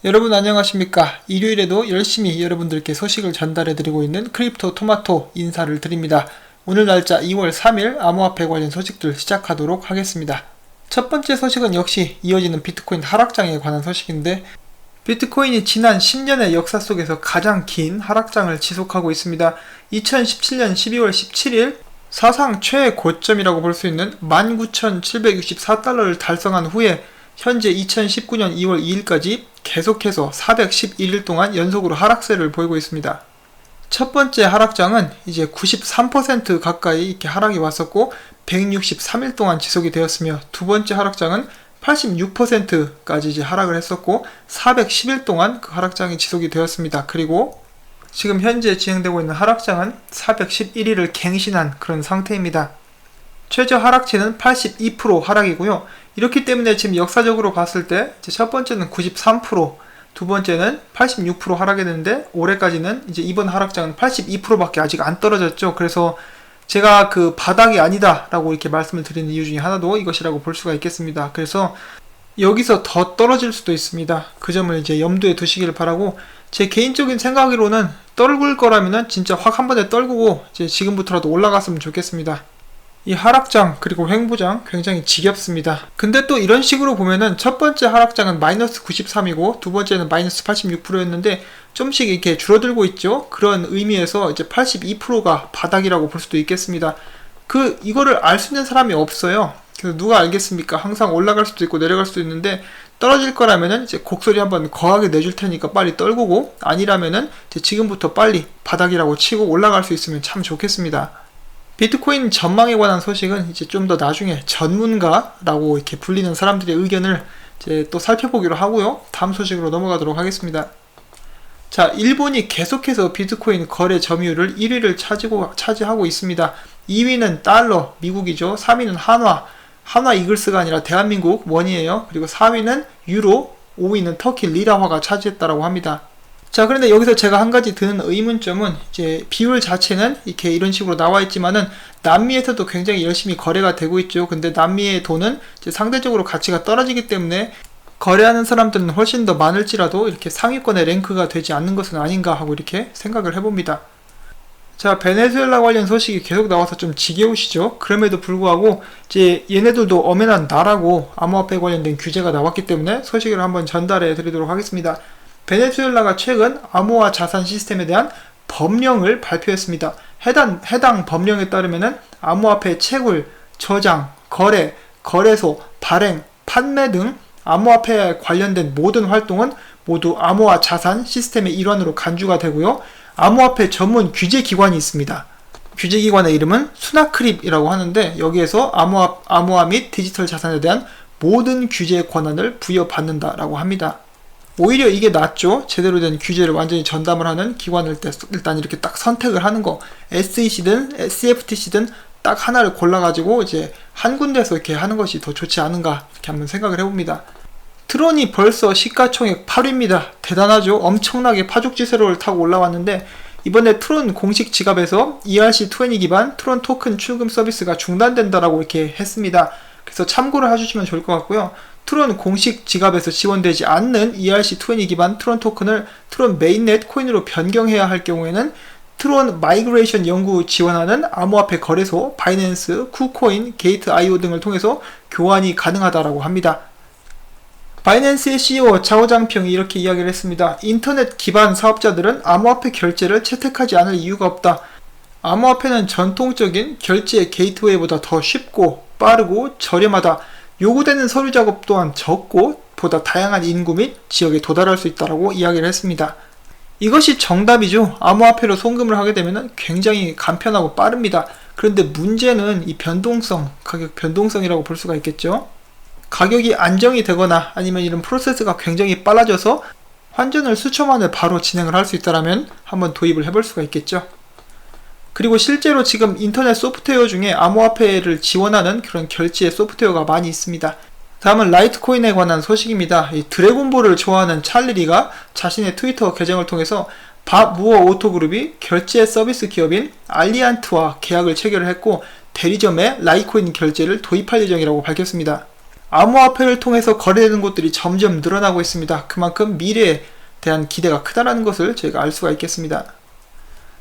여러분 안녕하십니까? 일요일에도 열심히 여러분들께 소식을 전달해드리고 있는 크립토 토마토 인사를 드립니다. 오늘 날짜 2월 3일 암호화폐 관련 소식들 시작하도록 하겠습니다. 첫 번째 소식은 역시 이어지는 비트코인 하락장에 관한 소식인데, 비트코인이 지난 10년의 역사 속에서 가장 긴 하락장을 지속하고 있습니다. 2017년 12월 17일 사상 최고점이라고 볼 수 있는 19,764달러를 달성한 후에 현재 2019년 2월 2일까지 계속해서 411일 동안 연속으로 하락세를 보이고 있습니다. 첫 번째 하락장은 이제 93% 가까이 이렇게 하락이 왔었고 163일 동안 지속이 되었으며, 두 번째 하락장은 86%까지 이제 하락을 했었고 410일 동안 그 하락장이 지속이 되었습니다. 그리고 지금 현재 진행되고 있는 하락장은 411일을 갱신한 그런 상태입니다. 최저 하락치는 82% 하락이고요. 이렇기 때문에 지금 역사적으로 봤을 때 첫 번째는 93%, 두 번째는 86% 하락했는데 올해까지는 이제 이번 하락장은 82%밖에 아직 안 떨어졌죠. 그래서 제가 그 바닥이 아니다 라고 이렇게 말씀을 드리는 이유 중에 하나도 이것이라고 볼 수가 있겠습니다. 그래서 여기서 더 떨어질 수도 있습니다. 그 점을 이제 염두에 두시기를 바라고, 제 개인적인 생각으로는 떨굴 거라면은 진짜 확 한 번에 떨구고 이제 지금부터라도 올라갔으면 좋겠습니다. 이 하락장 그리고 횡보장 굉장히 지겹습니다. 근데 또 이런 식으로 보면은 첫 번째 하락장은 마이너스 93이고 두 번째는 마이너스 86%였는데 좀씩 이렇게 줄어들고 있죠. 그런 의미에서 이제 82%가 바닥이라고 볼 수도 있겠습니다. 이거를 알 수 있는 사람이 없어요. 그래서 누가 알겠습니까? 항상 올라갈 수도 있고 내려갈 수도 있는데, 떨어질 거라면은 이제 곡소리 한번 거하게 내줄 테니까 빨리 떨구고, 아니라면은 이제 지금부터 빨리 바닥이라고 치고 올라갈 수 있으면 참 좋겠습니다. 비트코인 전망에 관한 소식은 이제 좀 더 나중에 전문가라고 이렇게 불리는 사람들의 의견을 이제 또 살펴보기로 하고요. 다음 소식으로 넘어가도록 하겠습니다. 자, 일본이 계속해서 비트코인 거래 점유율을 1위를 차지하고 있습니다. 2위는 달러, 미국이죠. 3위는 한화 이글스가 아니라 대한민국 원이에요. 그리고 4위는 유로, 5위는 터키 리라화가 차지했다라고 합니다. 자, 그런데 여기서 제가 한 가지 드는 의문점은, 이제 비율 자체는 이렇게 이런 식으로 나와 있지만은 남미에서도 굉장히 열심히 거래가 되고 있죠. 근데 남미의 돈은 이제 상대적으로 가치가 떨어지기 때문에 거래하는 사람들은 훨씬 더 많을지라도 이렇게 상위권의 랭크가 되지 않는 것은 아닌가 하고 이렇게 생각을 해봅니다. 자, 베네수엘라 관련 소식이 계속 나와서 좀 지겨우시죠? 그럼에도 불구하고 이제 얘네들도 엄연한 나라고 암호화폐 관련된 규제가 나왔기 때문에 소식을 한번 전달해 드리도록 하겠습니다. 베네수엘라가 최근 암호화 자산 시스템에 대한 법령을 발표했습니다. 해당 법령에 따르면은 암호화폐 채굴, 저장, 거래, 거래소, 발행, 판매 등 암호화폐에 관련된 모든 활동은 모두 암호화 자산 시스템의 일환으로 간주가 되고요. 암호화폐 전문 규제기관이 있습니다. 규제기관의 이름은 수나크립이라고 하는데, 여기에서 암호화 및 디지털 자산에 대한 모든 규제 권한을 부여받는다라고 합니다. 오히려 이게 낫죠. 제대로 된 규제를 완전히 전담을 하는 기관을 일단 이렇게 딱 선택을 하는 거, SEC든 CFTC든 딱 하나를 골라가지고 이제 한 군데서 이렇게 하는 것이 더 좋지 않은가, 이렇게 한번 생각을 해봅니다. 트론이 벌써 시가총액 8위입니다. 대단하죠. 엄청나게 파죽지세로를 타고 올라왔는데, 이번에 트론 공식 지갑에서 ERC20 기반 트론 토큰 출금 서비스가 중단된다라고 이렇게 했습니다. 그래서 참고를 해주시면 좋을 것 같고요. 트론 공식 지갑에서 지원되지 않는 ERC20 기반 트론 토큰을 트론 메인넷 코인으로 변경해야 할 경우에는 트론 마이그레이션 연구 지원하는 암호화폐 거래소 바이낸스, 쿠코인, 게이트.io 등을 통해서 교환이 가능하다라고 합니다. 바이낸스의 CEO 자오장평이 이렇게 이야기를 했습니다. 인터넷 기반 사업자들은 암호화폐 결제를 채택하지 않을 이유가 없다. 암호화폐는 전통적인 결제 게이트웨이보다 더 쉽고 빠르고 저렴하다. 요구되는 서류 작업 또한 적고 보다 다양한 인구 및 지역에 도달할 수 있다고 이야기를 했습니다. 이것이 정답이죠. 암호화폐로 송금을 하게 되면 굉장히 간편하고 빠릅니다. 그런데 문제는 이 가격 변동성이라고 볼 수가 있겠죠. 가격이 안정이 되거나 아니면 이런 프로세스가 굉장히 빨라져서 환전을 수초 만에 바로 진행을 할 수 있다면 한번 도입을 해볼 수가 있겠죠. 그리고 실제로 지금 인터넷 소프트웨어 중에 암호화폐를 지원하는 그런 결제 소프트웨어가 많이 있습니다. 다음은 라이트코인에 관한 소식입니다. 이 드래곤볼을 좋아하는 찰리리가 자신의 트위터 계정을 통해서 밥무어 오토그룹이 결제 서비스 기업인 알리안트와 계약을 체결을 했고, 대리점에 라이코인 결제를 도입할 예정이라고 밝혔습니다. 암호화폐를 통해서 거래되는 곳들이 점점 늘어나고 있습니다. 그만큼 미래에 대한 기대가 크다라는 것을 저희가 알 수가 있겠습니다.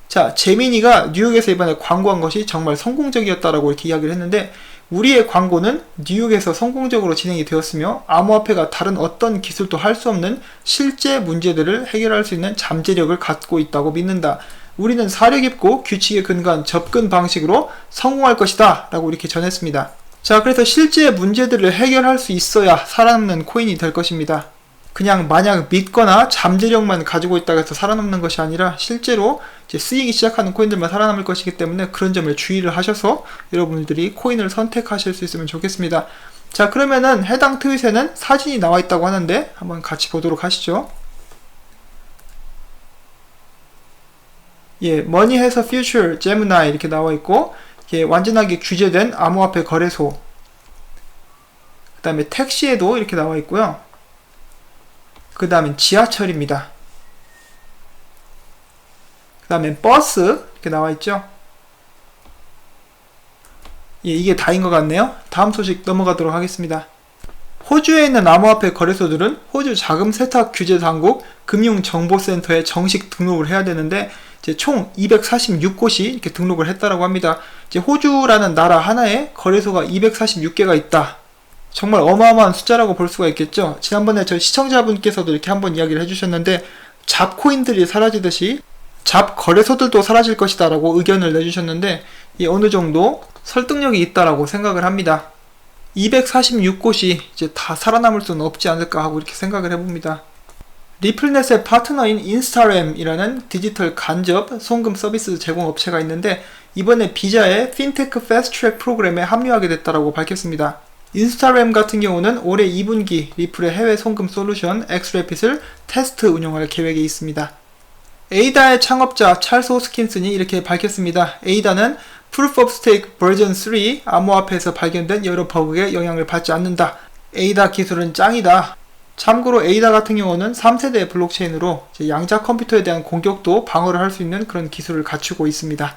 자, 제미니가 뉴욕에서 이번에 광고한 것이 정말 성공적이었다라고 이렇게 이야기를 했는데, 우리의 광고는 뉴욕에서 성공적으로 진행이 되었으며 암호화폐가 다른 어떤 기술도 할 수 없는 실제 문제들을 해결할 수 있는 잠재력을 갖고 있다고 믿는다. 우리는 사려 깊고 규칙에 근거한 접근 방식으로 성공할 것이다 라고 이렇게 전했습니다. 자, 그래서 실제 문제들을 해결할 수 있어야 살아남는 코인이 될 것입니다. 그냥 마냥 믿거나 잠재력만 가지고 있다고 해서 살아남는 것이 아니라 실제로 이제 쓰이기 시작하는 코인들만 살아남을 것이기 때문에 그런 점을 주의를 하셔서 여러분들이 코인을 선택하실 수 있으면 좋겠습니다. 자, 그러면은 해당 트윗에는 사진이 나와 있다고 하는데 한번 같이 보도록 하시죠. 예, Money has a future, Gemini 이렇게 나와 있고, 예, 완전하게 규제된 암호화폐 거래소, 그 다음에 택시에도 이렇게 나와 있고요. 그 다음엔 지하철입니다. 그 다음엔 버스 이렇게 나와 있죠. 예, 이게 다인 것 같네요. 다음 소식 넘어가도록 하겠습니다. 호주에 있는 암호화폐 거래소들은 호주 자금 세탁 규제 당국 금융정보센터에 정식 등록을 해야 되는데, 이제 총 246곳이 이렇게 등록을 했다라고 합니다. 이제 호주라는 나라 하나에 거래소가 246개가 있다. 정말 어마어마한 숫자라고 볼 수가 있겠죠. 지난번에 저희 시청자분께서도 이렇게 한번 이야기를 해주셨는데, 잡코인들이 사라지듯이 잡 거래소들도 사라질 것이다 라고 의견을 내주셨는데, 어느 정도 설득력이 있다라고 생각을 합니다. 246곳이 이제 다 살아남을 수는 없지 않을까 하고 이렇게 생각을 해봅니다. 리플넷의 파트너인 인스타램이라는 디지털 간접 송금 서비스 제공 업체가 있는데, 이번에 비자의 핀테크 패스트트랙 프로그램에 합류하게 됐다라고 밝혔습니다. 인스타램 같은 경우는 올해 2분기 리플의 해외 송금 솔루션 엑스래핏을 테스트 운영할 계획에 있습니다. 에이다의 창업자 찰스 호스킨슨이 이렇게 밝혔습니다. 에이다는 Proof of Stake 버전 3 암호화폐에서 발견된 여러 버그에 영향을 받지 않는다. 에이다 기술은 짱이다. 참고로 에이다 같은 경우는 3세대 블록체인으로 양자 컴퓨터에 대한 공격도 방어를 할 수 있는 그런 기술을 갖추고 있습니다.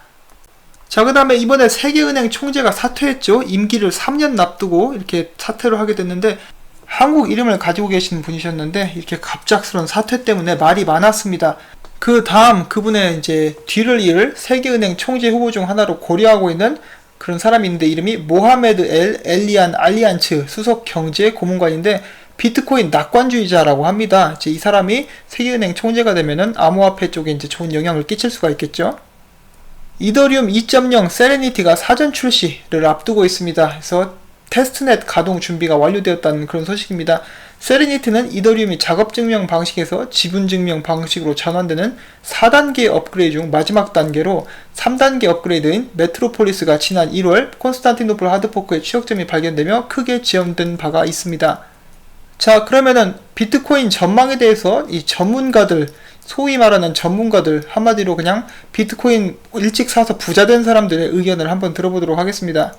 자, 그 다음에 이번에 세계은행 총재가 사퇴했죠. 임기를 3년 납두고 이렇게 사퇴를 하게 됐는데, 한국 이름을 가지고 계신 분이셨는데 이렇게 갑작스러운 사퇴 때문에 말이 많았습니다. 그 다음 그분의 이제 뒤를 이을 세계은행 총재 후보 중 하나로 고려하고 있는 그런 사람이 있는데, 이름이 모하메드 엘 엘리안 알리안츠 수석 경제 고문관인데 비트코인 낙관주의자라고 합니다. 이제 이 사람이 세계은행 총재가 되면은 암호화폐 쪽에 이제 좋은 영향을 끼칠 수가 있겠죠. 이더리움 2.0 세레니티가 사전 출시를 앞두고 있습니다. 그래서 테스트넷 가동 준비가 완료되었다는 그런 소식입니다. 세레니티는 이더리움이 작업증명 방식에서 지분증명 방식으로 전환되는 4단계 업그레이드 중 마지막 단계로 3단계 업그레이드인 메트로폴리스가 지난 1월 콘스탄티노플 하드포크의 취약점이 발견되며 크게 지연된 바가 있습니다. 자, 그러면은 비트코인 전망에 대해서 이 전문가들, 소위 말하는 전문가들, 한마디로 그냥 비트코인 일찍 사서 부자된 사람들의 의견을 한번 들어보도록 하겠습니다.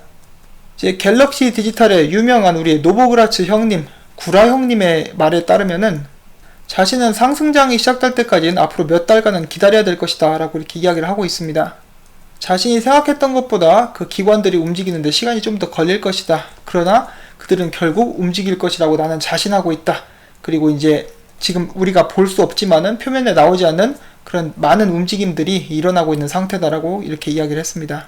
이제 갤럭시 디지털의 유명한 우리의 노보그라츠 형님, 구라 형님의 말에 따르면은 자신은 상승장이 시작될 때까지는 앞으로 몇 달간은 기다려야 될 것이다 라고 이렇게 이야기를 하고 있습니다. 자신이 생각했던 것보다 그 기관들이 움직이는데 시간이 좀 더 걸릴 것이다. 그러나 그들은 결국 움직일 것이라고 나는 자신하고 있다. 그리고 이제 지금 우리가 볼 수 없지만은 표면에 나오지 않는 그런 많은 움직임들이 일어나고 있는 상태다라고 이렇게 이야기를 했습니다.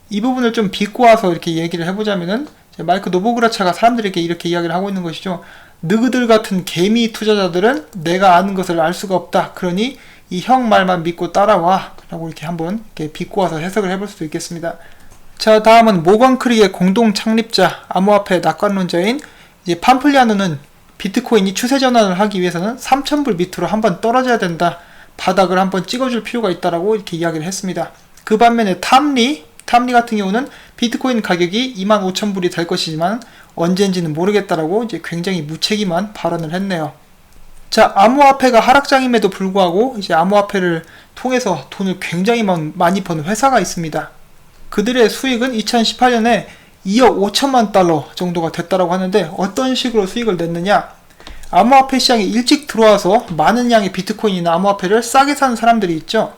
이 부분을 좀 비꼬아서 이렇게 얘기를 해보자면은 마이크 노보그라차가 사람들에게 이렇게 이야기를 하고 있는 것이죠. 너희들 같은 개미 투자자들은 내가 아는 것을 알 수가 없다. 그러니 이 형 말만 믿고 따라와 라고 이렇게 한번 이렇게 비꼬아서 해석을 해볼 수도 있겠습니다. 자, 다음은 모건크릭의 공동 창립자, 암호화폐 낙관론자인 이제 팜플리아노는 비트코인이 추세 전환을 하기 위해서는 3,000불 밑으로 한번 떨어져야 된다. 바닥을 한번 찍어줄 필요가 있다라고 이렇게 이야기를 했습니다. 그 반면에 탐리 같은 경우는 비트코인 가격이 25,000불이 될 것이지만 언젠지는 모르겠다라고 이제 굉장히 무책임한 발언을 했네요. 자, 암호화폐가 하락장임에도 불구하고 이제 암호화폐를 통해서 돈을 굉장히 많이 번 회사가 있습니다. 그들의 수익은 2018년에 2억 5천만 달러 정도가 됐다라고 하는데, 어떤 식으로 수익을 냈느냐? 암호화폐 시장에 일찍 들어와서 많은 양의 비트코인이나 암호화폐를 싸게 사는 사람들이 있죠.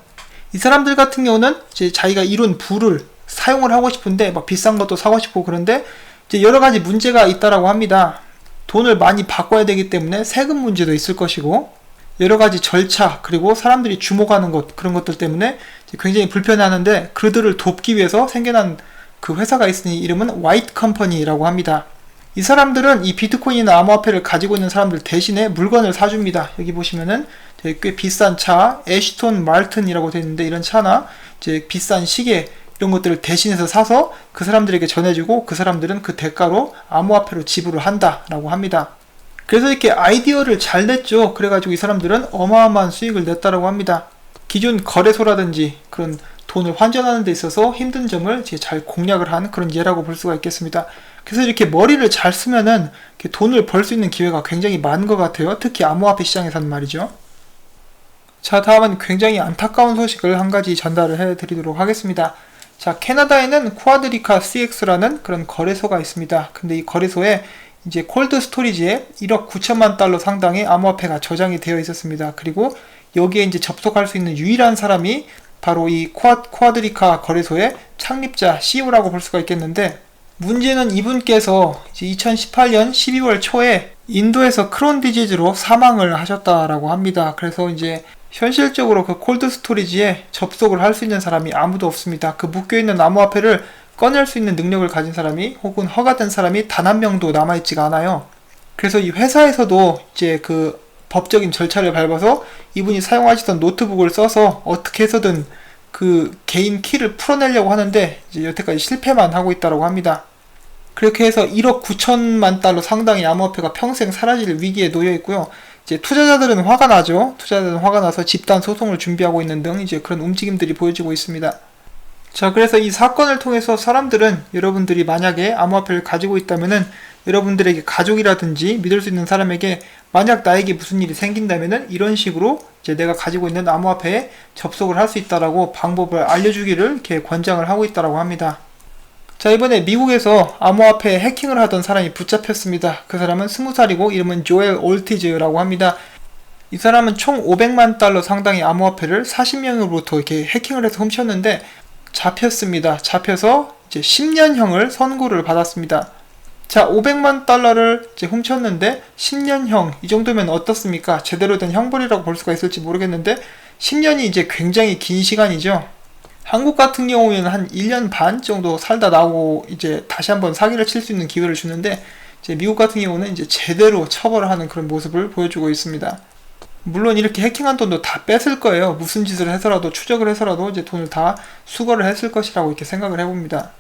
이 사람들 같은 경우는 이제 자기가 이룬 부를 사용을 하고 싶은데 막 비싼 것도 사고 싶고, 그런데 이제 여러 가지 문제가 있다라고 합니다. 돈을 많이 바꿔야 되기 때문에 세금 문제도 있을 것이고 여러 가지 절차 그리고 사람들이 주목하는 것 그런 것들 때문에 굉장히 불편해하는데 그들을 돕기 위해서 생겨난 그 회사가 있으니 이름은 화이트 컴퍼니라고 합니다. 이 사람들은 이 비트코인이나 암호화폐를 가지고 있는 사람들 대신에 물건을 사줍니다. 여기 보시면은 되게 꽤 비싼 차, 애쉬톤 마틴이라고 되어 있는데 이런 차나 이제 비싼 시계 이런 것들을 대신해서 사서 그 사람들에게 전해주고 그 사람들은 그 대가로 암호화폐로 지불을 한다라고 합니다. 그래서 이렇게 아이디어를 잘 냈죠. 그래가지고 이 사람들은 어마어마한 수익을 냈다라고 합니다. 기존 거래소라든지 그런 돈을 환전하는 데 있어서 힘든 점을 잘 공략을 한 그런 예라고 볼 수가 있겠습니다. 그래서 이렇게 머리를 잘 쓰면은 이렇게 돈을 벌 수 있는 기회가 굉장히 많은 것 같아요. 특히 암호화폐 시장에서는 말이죠. 자, 다음은 굉장히 안타까운 소식을 한 가지 전달을 해드리도록 하겠습니다. 자, 캐나다에는 쿼드리카 CX라는 그런 거래소가 있습니다. 근데 이 거래소에 이제 콜드 스토리지에 1억 9천만 달러 상당의 암호화폐가 저장이 되어 있었습니다. 그리고 여기에 이제 접속할 수 있는 유일한 사람이 바로 이 쿼드리카 거래소의 창립자 CEO라고 볼 수가 있겠는데 문제는 이분께서 이제 2018년 12월 초에 인도에서 크론 디지즈로 사망을 하셨다라고 합니다. 그래서 이제 현실적으로 그 콜드 스토리지에 접속을 할 수 있는 사람이 아무도 없습니다. 그 묶여있는 암호화폐를 꺼낼 수 있는 능력을 가진 사람이 혹은 허가된 사람이 단 한 명도 남아있지가 않아요. 그래서 이 회사에서도 이제 그 법적인 절차를 밟아서 이분이 사용하시던 노트북을 써서 어떻게 해서든 그 개인 키를 풀어내려고 하는데 이제 여태까지 실패만 하고 있다고 합니다. 그렇게 해서 1억 9천만 달러 상당의 암호화폐가 평생 사라질 위기에 놓여 있고요. 이제 투자자들은 화가 나죠. 투자자들은 화가 나서 집단 소송을 준비하고 있는 등 이제 그런 움직임들이 보여지고 있습니다. 자, 그래서 이 사건을 통해서 사람들은 여러분들이 만약에 암호화폐를 가지고 있다면은 여러분들에게 가족이라든지 믿을 수 있는 사람에게 만약 나에게 무슨 일이 생긴다면은 이런 식으로 이제 내가 가지고 있는 암호화폐에 접속을 할 수 있다라고 방법을 알려주기를 이렇게 권장을 하고 있다라고 합니다. 자, 이번에 미국에서 암호화폐 해킹을 하던 사람이 붙잡혔습니다. 그 사람은 20살이고 이름은 조엘 올티즈라고 합니다. 이 사람은 총 500만 달러 상당의 암호화폐를 40명으로부터 이렇게 해킹을 해서 훔쳤는데 잡혔습니다. 잡혀서 이제 10년형을 선고를 받았습니다. 자, 500만 달러를 이제 훔쳤는데 10년형 이 정도면 어떻습니까? 제대로 된 형벌이라고 볼 수가 있을지 모르겠는데 10년이 이제 굉장히 긴 시간이죠. 한국 같은 경우에는 한 1년 반 정도 살다 나오고 이제 다시 한번 사기를 칠 수 있는 기회를 주는데 이제 미국 같은 경우는 이제 제대로 처벌을 하는 그런 모습을 보여주고 있습니다. 물론 이렇게 해킹한 돈도 다 뺐을 거예요. 무슨 짓을 해서라도 추적을 해서라도 이제 돈을 다 수거를 했을 것이라고 이렇게 생각을 해봅니다.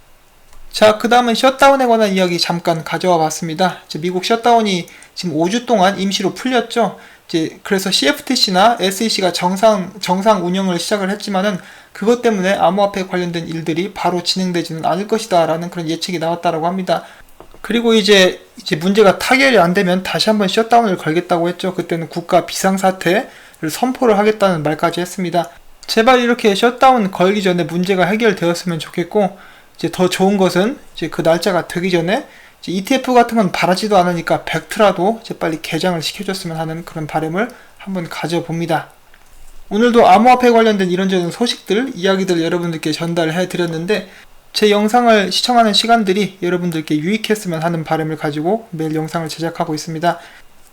자, 그 다음은 셧다운에 관한 이야기 잠깐 가져와 봤습니다. 이제 미국 셧다운이 지금 5주 동안 임시로 풀렸죠. 이제 그래서 CFTC나 SEC가 정상 운영을 시작을 했지만은 그것 때문에 암호화폐 관련된 일들이 바로 진행되지는 않을 것이다 라는 그런 예측이 나왔다라고 합니다. 그리고 이제 문제가 타결이 안 되면 다시 한번 셧다운을 걸겠다고 했죠. 그때는 국가 비상사태를 선포를 하겠다는 말까지 했습니다. 제발 이렇게 셧다운 걸기 전에 문제가 해결되었으면 좋겠고, 이제 더 좋은 것은 이제 그 날짜가 되기 전에 이제 ETF 같은 건 바라지도 않으니까 벡트라도 이제 빨리 개장을 시켜줬으면 하는 그런 바람을 한번 가져봅니다. 오늘도 암호화폐 관련된 이런저런 소식들, 이야기들 여러분들께 전달해 드렸는데 제 영상을 시청하는 시간들이 여러분들께 유익했으면 하는 바람을 가지고 매일 영상을 제작하고 있습니다.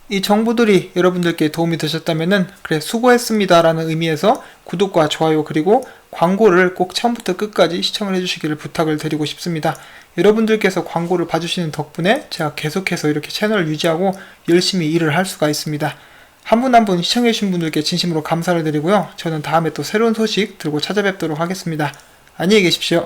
이 정보들이 여러분들께 도움이 되셨다면은 그래 수고했습니다 라는 의미에서 구독과 좋아요 그리고 광고를 꼭 처음부터 끝까지 시청을 해주시기를 부탁을 드리고 싶습니다. 여러분들께서 광고를 봐주시는 덕분에 제가 계속해서 이렇게 채널을 유지하고 열심히 일을 할 수가 있습니다. 한 분 한 분 시청해주신 분들께 진심으로 감사를 드리고요. 저는 다음에 또 새로운 소식 들고 찾아뵙도록 하겠습니다. 안녕히 계십시오.